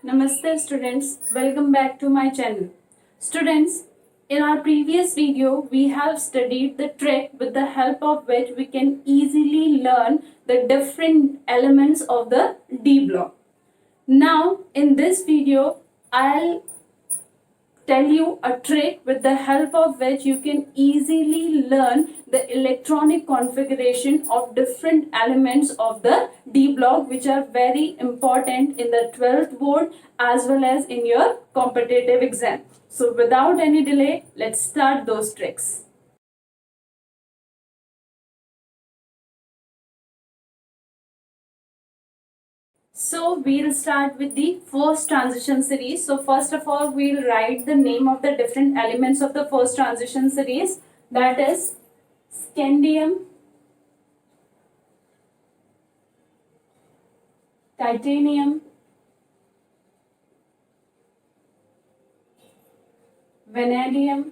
Namaste students, welcome back to my channel. Students, in our previous video, we have studied the trick with the help of which we can easily learn the different elements of the D block. Now, in this video, I'll tell you a trick with the help of which you can easily learn the electronic configuration of different elements of the D block, which are very important in the 12th board as well as in your competitive exam. So without any delay, let's start those tricks. So we'll start with the first transition series. So first of all, we'll write the name of the different elements of the first transition series. That is scandium, titanium, vanadium,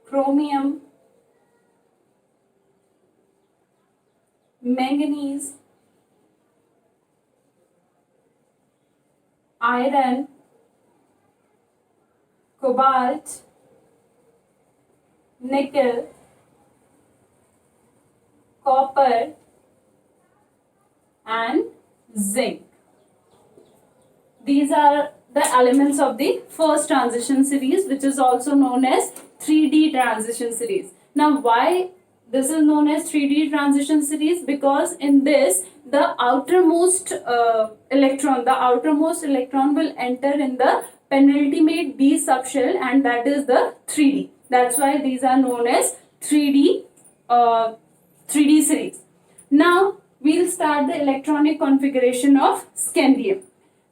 chromium, manganese, iron, cobalt, nickel, copper, and zinc. These are the elements of the first transition series, which is also known as 3D transition series. Now, why this is known as 3D transition series? Because in this, the outermost electron will enter in the penultimate D subshell, and that is the 3D. That's why these are known as 3D series. Now, we'll start the electronic configuration of scandium.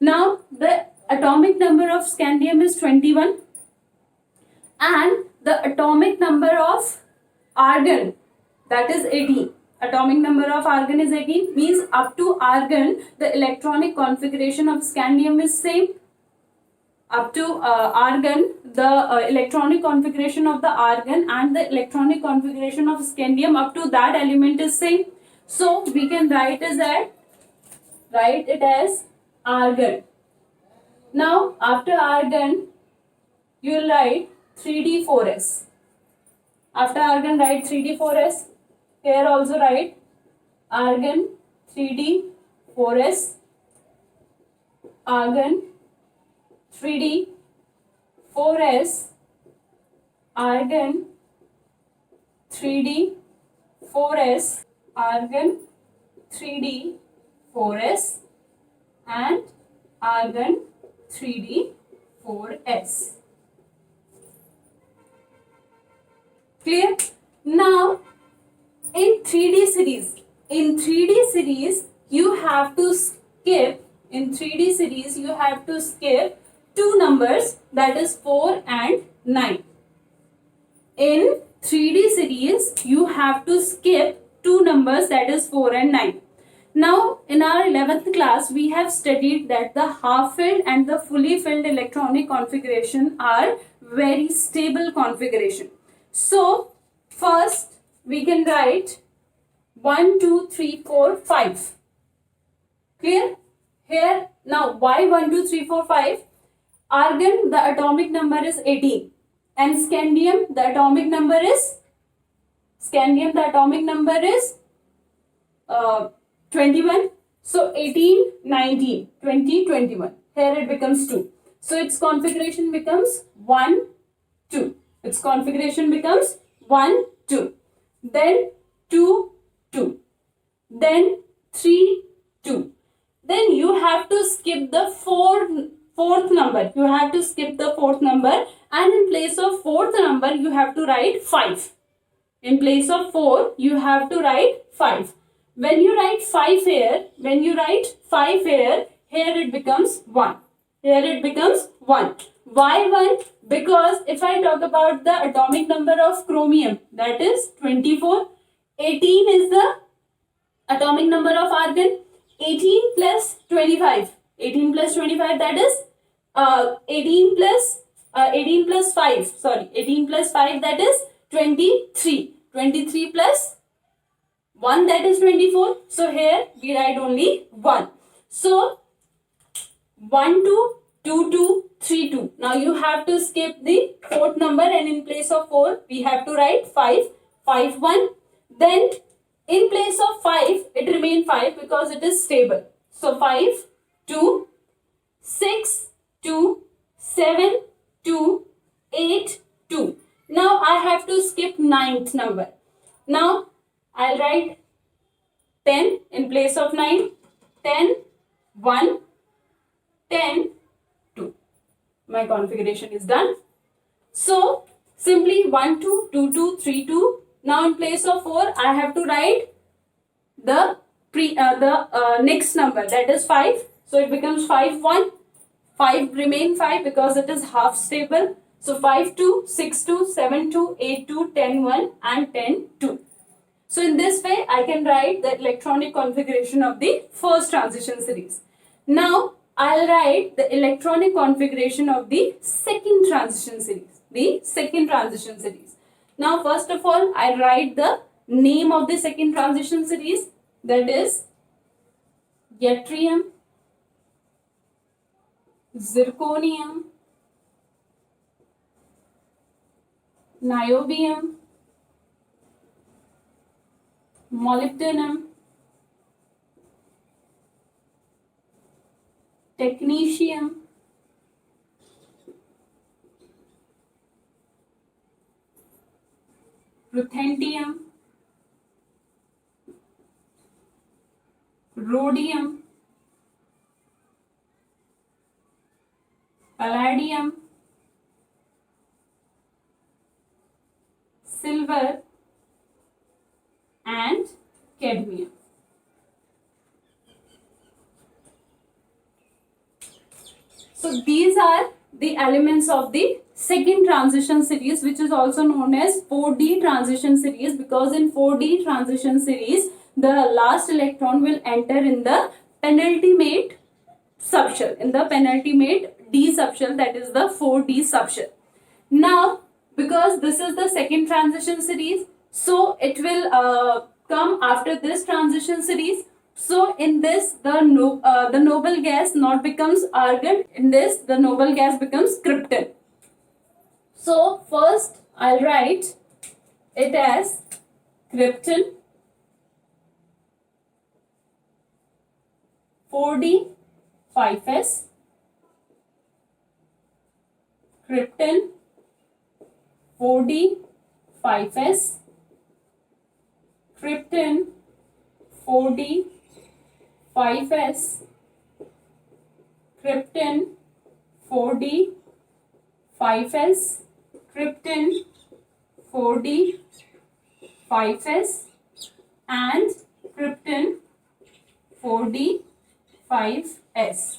Now, the atomic number of scandium is 21 and the atomic number of argon, that is 18. Atomic number of argon is 18, means up to argon the electronic configuration of scandium is same. Up to argon, the electronic configuration of the argon and the electronic configuration of scandium up to that element is same. So we can write it as argon. Now after argon, you will write 3D4S. After argon, write 3D4S. Here also write argon 3D4S, argon 3D4S, argon 3D4S, argon 3D4S, and argon 3D4S. Clear? Now, in 3D series, you have to skip two numbers, that is 4 and 9. In 3D series, you have to skip two numbers, that is 4 and 9. Now, in our 11th class, we have studied that the half-filled and the fully filled electronic configuration are very stable configuration. So, first we can write 1, 2, 3, 4, 5. Clear? Here, now why 1, 2, 3, 4, 5? Argon, the atomic number is 18. And scandium, the atomic number is 21. So 18, 19, 20, 21. Here it becomes 2. So its configuration becomes 1, 2. Its configuration becomes 1, 2. Then 2, 2. Then 3, 2. Then you have to skip the fourth number. You have to skip the fourth number, and in place of fourth number, you have to write 5. In place of 4, you have to write 5. When you write 5 here, here it becomes 1. Here it becomes 1. Why 1? Because if I talk about the atomic number of chromium, that is 24. 18 is the atomic number of argon. 18 plus 25. 18 plus 25, that is 18 plus 5. 18 plus 5, that is 23. 23 plus 1 that is 24. So here we write only 1. So 1 2, 2 2, 3 2. Now you have to skip the fourth number and in place of 4 we have to write 5, 5 1. Then in place of 5 it remains 5 because it is stable. So 5 2, 6 2, 7 2, 8 2. Now I have to skip ninth number. Now I'll write 10 in place of 9. 10 1, 10 2. My configuration is done. So simply 1 2, 2 2, 3 2. Now in place of 4 I have to write the next number, that is 5. So it becomes 5 1. 5 remain 5 because it is half stable. So 5 2, 6 2, 7 2, 8 2, 10 1 and 10 2. So in this way I can write the electronic configuration of the first transition series. Now I'll write the electronic configuration of the second transition series. Now first of all I'll write the name of the second transition series, that is yttrium, zirconium, niobium, molybdenum, technetium, ruthenium, rhodium, palladium, silver and cadmium. So these are the elements of the second transition series, which is also known as 4D transition series, because in 4D transition series the last electron will enter in the penultimate subshell, in the penultimate D subshell, that is the 4D subshell. Now because this is the second transition series, so it will come after this transition series. So in this the noble gas not becomes argon, in this the noble gas becomes krypton. So first I'll write it as krypton, 4D 5s, krypton, 4D 5s, krypton, 4D 5s, krypton, 4D 5s, krypton, 4D 5s and krypton, 4D 5s.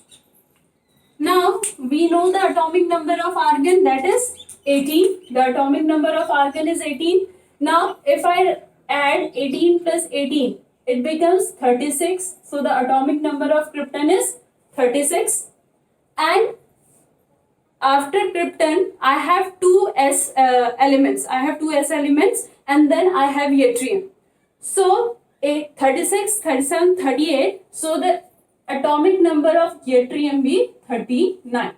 Now we know the atomic number of argon, that is 18. The atomic number of argon is 18. Now if I add 18 plus 18, it becomes 36. So the atomic number of krypton is 36. And after krypton I have two s elements. And then I have yttrium. So 36, 37, 38. So the atomic number of yttrium be 39.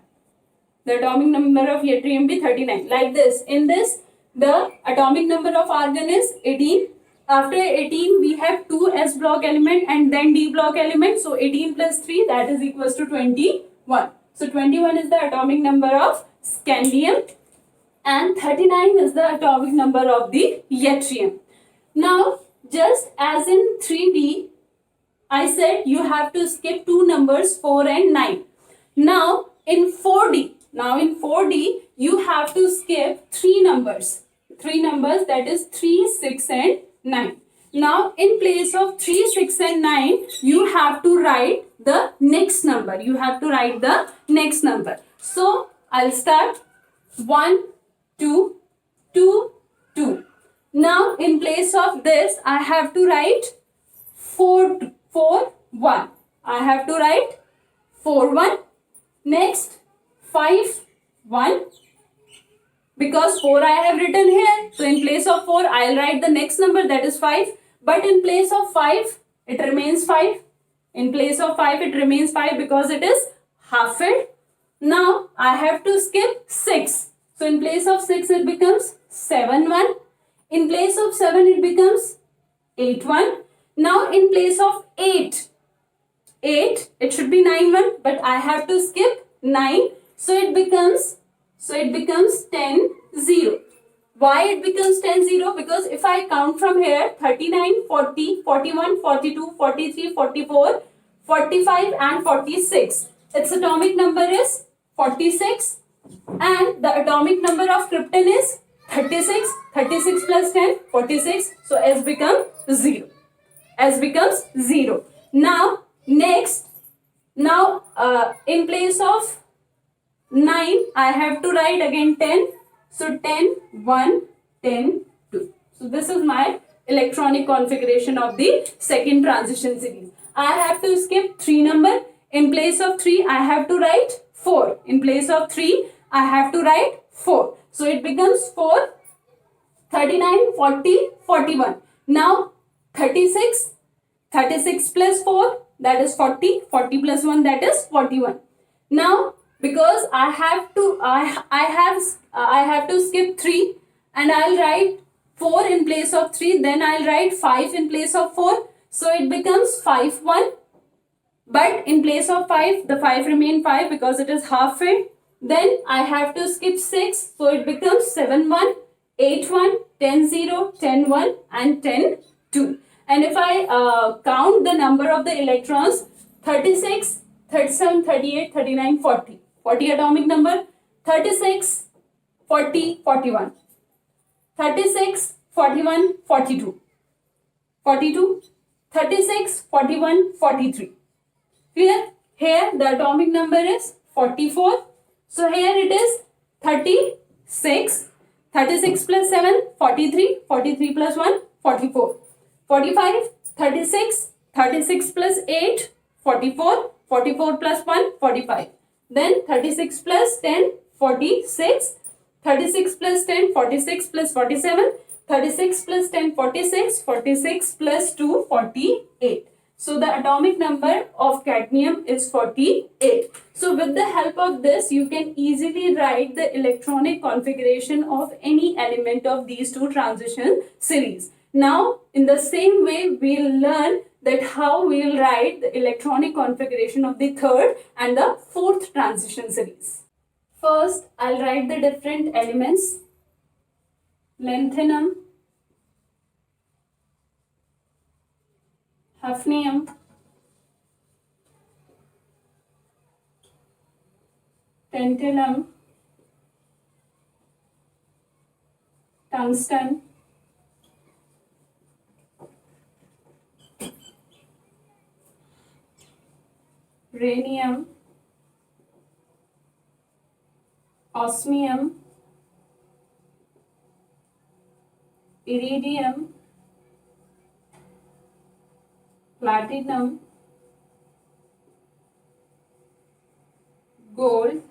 The atomic number of yttrium be 39. Like this. In this, the atomic number of argon is 18. After 18, we have two s block element and then d block element. So 18 plus 3, that is equals to 21. So 21 is the atomic number of scandium and 39 is the atomic number of the yttrium. Now, just as in 3D, I said you have to skip two numbers 4 and 9. Now in 4D, you have to skip three numbers, that is 3, 6 and 9. Now in place of 3, 6 and 9, you have to write the next number. So I'll start 1, 2, 2, 2. Now in place of this, I have to write 4, 1. I have to write 4, 1. Next 5, 1. Because 4 I have written here. So in place of 4, I'll write the next number, that is 5. but in place of 5 it remains 5. In place of 5 it remains 5 because it is half filled. Now I have to skip 6. So in place of 6 it becomes 7 1. In place of 7 it becomes 8 1. Now in place of 8 it should be 9 1, but I have to skip 9. So it becomes 10 0. Why it becomes 10 0? Because if I count from here 39, 40, 41, 42, 43, 44, 45 and 46. Its atomic number is 46 and the atomic number of krypton is 36. 36 plus 10, 46. So S becomes 0. S becomes 0. Now next, in place of 9 I have to write again 10. So 10 1, 10 2. So this is my electronic configuration of the second transition series. I have to skip 3 number. In place of 3 I have to write 4. In place of 3 I have to write 4. So it becomes 4, 39, 40, 41. Now 36 plus 4 that is 40. 40 plus 1 that is 41. Now because I have to skip 3 and I'll write 4 in place of 3, then I'll write 5 in place of 4. So it becomes 5 1. But in place of 5, the 5 remain 5 because it is half filled. Then I have to skip 6. So it becomes 7 1, 8 1, 10 0, 10 1 and 10 2. And if I count the number of the electrons, 36, 37, 38, 39, 40. 40 atomic number, 36, 40, 41. 36, 41, 42. 42, 36, 41, 43. Clear? Here the atomic number is 44. So here it is 36. 36 plus 7, 43. 43 plus 1, 44. 45, 36. 36 plus 8, 44. 44 plus 1, 45. Then 36 plus 10, 46. 36 plus 10, 46 plus 47. 36 plus 10, 46. 46 plus 2, 48. So the atomic number of cadmium is 48. So with the help of this, you can easily write the electronic configuration of any element of these two transition series. Now, in the same way, we'll learn that how we'll write the electronic configuration of the third and the fourth transition series. First, I'll write the different elements. Lanthanum, hafnium, tantalum, tungsten, rhenium, osmium, iridium, platinum, gold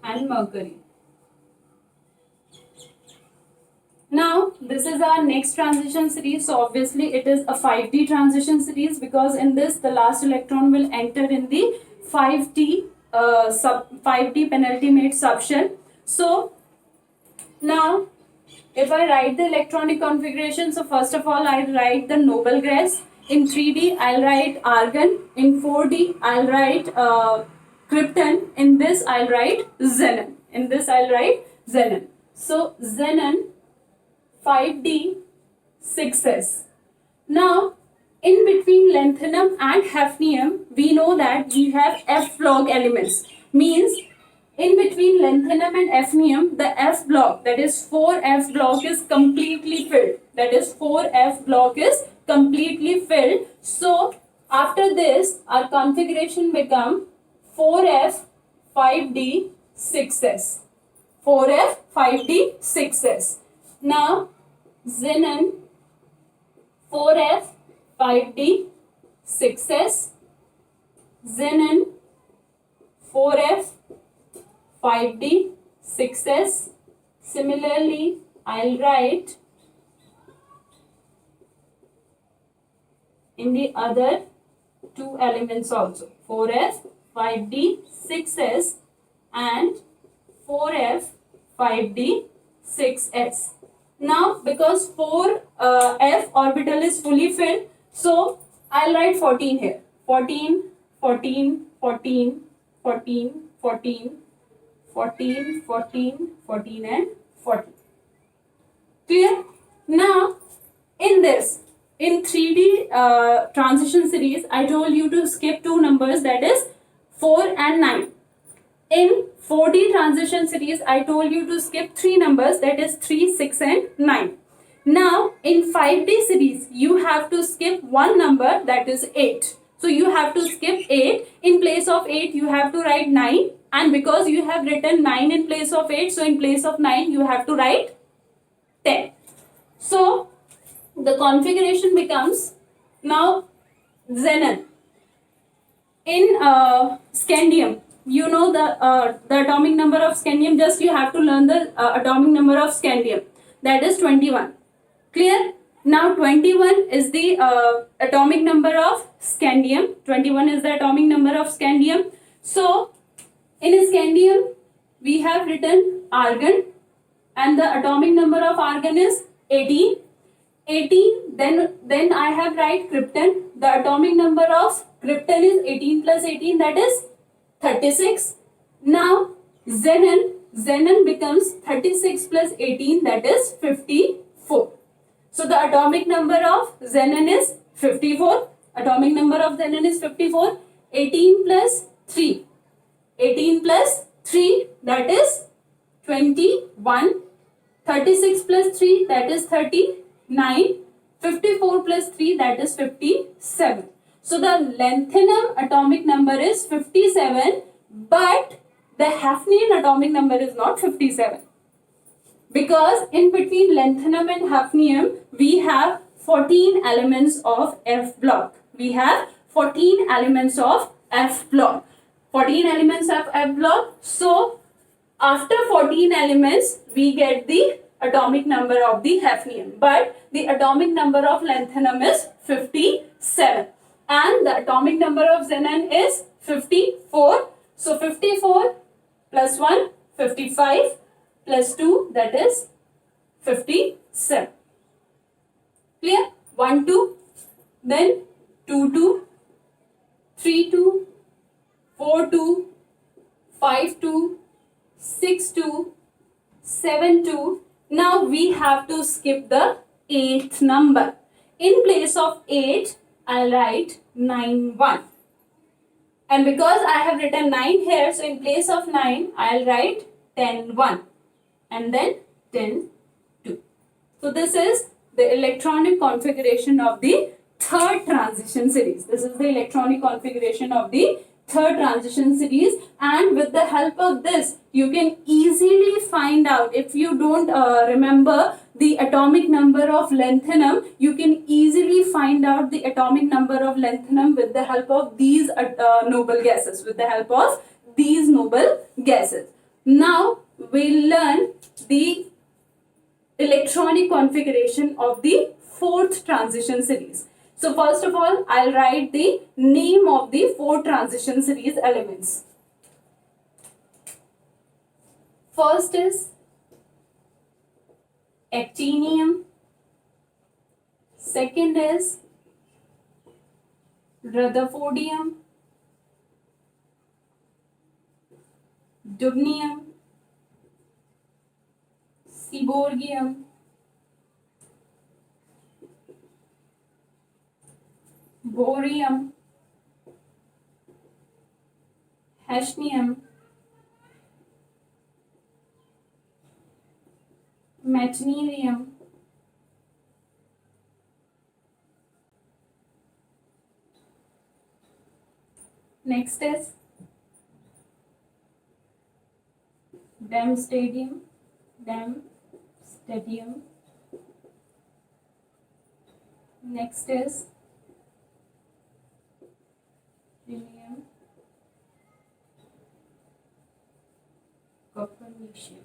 and mercury. Now this is our next transition series. So obviously it is a 5D transition series because in this the last electron will enter in the 5D penultimate subshell. So now if I write the electronic configuration, so first of all I write the noble gas. In 3D I'll write argon. In 4D I'll write krypton. In this I'll write xenon. In this I'll write xenon. So xenon 5D 6s. Now in between lanthanum and hafnium we know that we have F block elements. Means in between lanthanum and hafnium the F block, that is 4F block, is completely filled. That is 4F block is completely filled. So after this our configuration become 4F 5D 6s. 4F 5D 6s. Now xenon 4F 5D 6s, xenon 4F 5D 6s. Similarly, I'll write in the other two elements also, 4f, 5d, 6s and 4f, 5d, 6s. Now because 4f orbital is fully filled, so I'll write 14 here. 14, 14, 14, 14, 14, 14, 14, 14 and 14. Clear? Now in this, in 3D transition series, I told you to skip two numbers, that is 4 and 9. In 4D transition series, I told you to skip three numbers, that is 3, 6 and 9. Now in 5D series, you have to skip one number, that is 8. So you have to skip 8. In place of 8, you have to write 9. And because you have written 9 in place of 8, so in place of 9, you have to write 10. So the configuration becomes now xenon. In scandium, you know the atomic number of scandium, just you have to learn the atomic number of scandium, that is 21. Clear? Now 21 is the atomic number of scandium. 21 is the atomic number of scandium. So in scandium, we have written argon and the atomic number of argon is 18. 18, then I have write krypton. The atomic number of krypton is 18 plus 18, that is 36. Now xenon becomes 36 plus 18, that is 54. So the atomic number of xenon is 54. Atomic number of xenon is 54. 18 plus 3. 18 plus 3, that is 21. 36 plus 3, that is 39. 54 plus 3, that is 57. So the lanthanum atomic number is 57, but the hafnium atomic number is not 57. Because in between lanthanum and hafnium, we have 14 elements of F block. We have 14 elements of F block. 14 elements of F block. So after 14 elements, we get the atomic number of the hafnium. But the atomic number of lanthanum is 57. And the atomic number of xenon is 54. So 54 plus 1, 55 plus 2, that is 57. Clear? 1, 2, then 2, 2, 3, 2, 4, 2, 5, 2, 6, 2, 7, 2. Now we have to skip the 8th number. In place of 8, I'll write 9, 1. And because I have written 9 here, so in place of 9, I'll write 10, 1. And then 10, 2. So this is the electronic configuration of the third transition series. This is the electronic configuration of the third transition series, and with the help of this you can easily find out, if you don't remember the atomic number of lanthanum, you can easily find out the atomic number of lanthanum with the help of these noble gases, Now we'll learn the electronic configuration of the fourth transition series. So first of all, I'll write the name of the 4 transition series elements. First is actinium. Second is rutherfordium, dubnium, seaborgium, borium, hafnium, meitnerium, next is damstadium, next is rhenium, copernicium.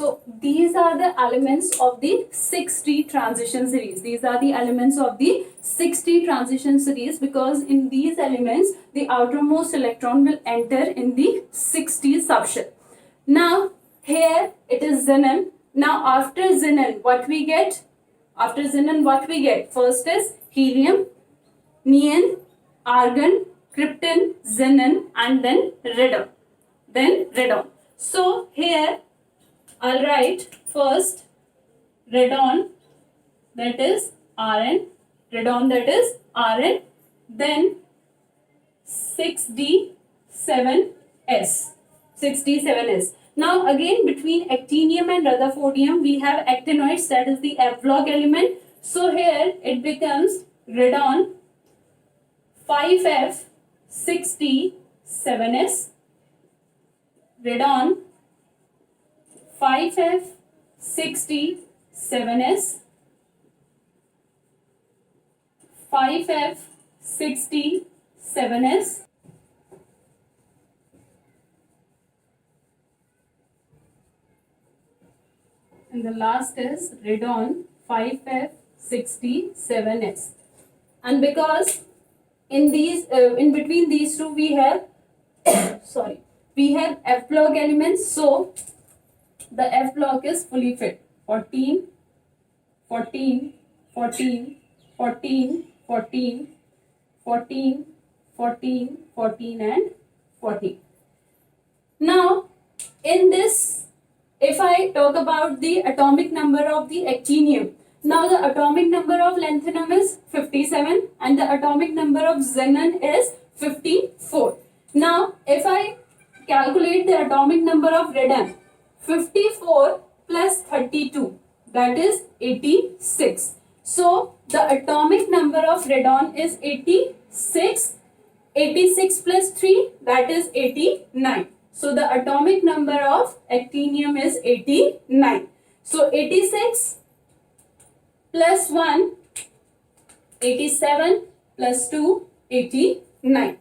So these are the elements of the 6D transition series. These are the elements of the 6D transition series, because in these elements the outermost electron will enter in the 6D subshell. Now here it is xenon. Now after xenon what we get? After xenon what we get? First is helium, neon, argon, krypton, xenon, and then radon. So here I'll write first radon, that is Rn, then 6D7S. Now again between actinium and rutherfordium we have actinoids, that is the F block element. So here it becomes radon 5F6D7S, radon 5F6D7S, 5F6D7S, and the last is radon 5F6D7S. And because in these in between these two we have we have F block elements, so the F block is fully filled. 14, 14, 14, 14, 14, 14, 14, 14 and 14. Now in this, if I talk about the atomic number of the actinium, now the atomic number of lanthanum is 57 and the atomic number of xenon is 54. Now if I calculate the atomic number of radon, 54 plus 32, that is 86. So the atomic number of radon is 86. 86 plus 3, that is 89. So the atomic number of actinium is 89. So 86 plus 1, 87 plus 2, 89.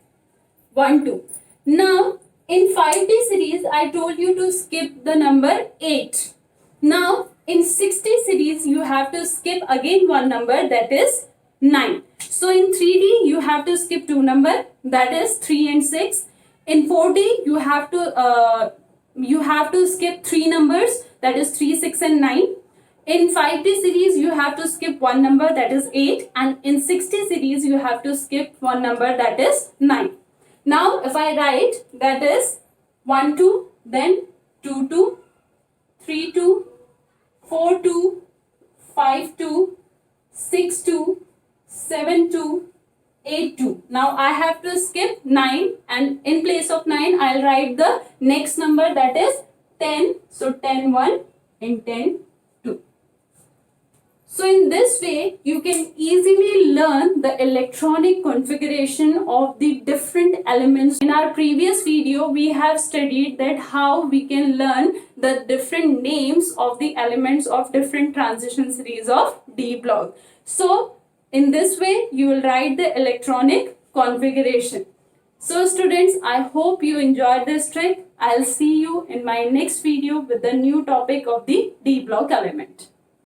1, 2. Now in 5D series I told you to skip the number 8. Now in 6D series you have to skip again one number, that is 9. So in 3D you have to skip two number, that is 3 and 6. In 4D you have to skip three numbers, that is 3, 6 and 9. In 5D series you have to skip one number, that is 8, and in 6D series you have to skip one number, that is 9. Now if I write, that is 1, 2, then 2, 2, 3, 2, 4, 2, 5, 2, 6, 2, 7, 2, 8, 2. Now I have to skip 9 and in place of 9 I'll write the next number, that is 10. So 10, 1 and 10, 2. So in this way you can easily learn the electronic configuration of the different elements. In our previous video we have studied that how we can learn the different names of the elements of different transition series of D block. So in this way you will write the electronic configuration. So students, I hope you enjoyed this trick. I'll see you in my next video with the new topic of the D block element.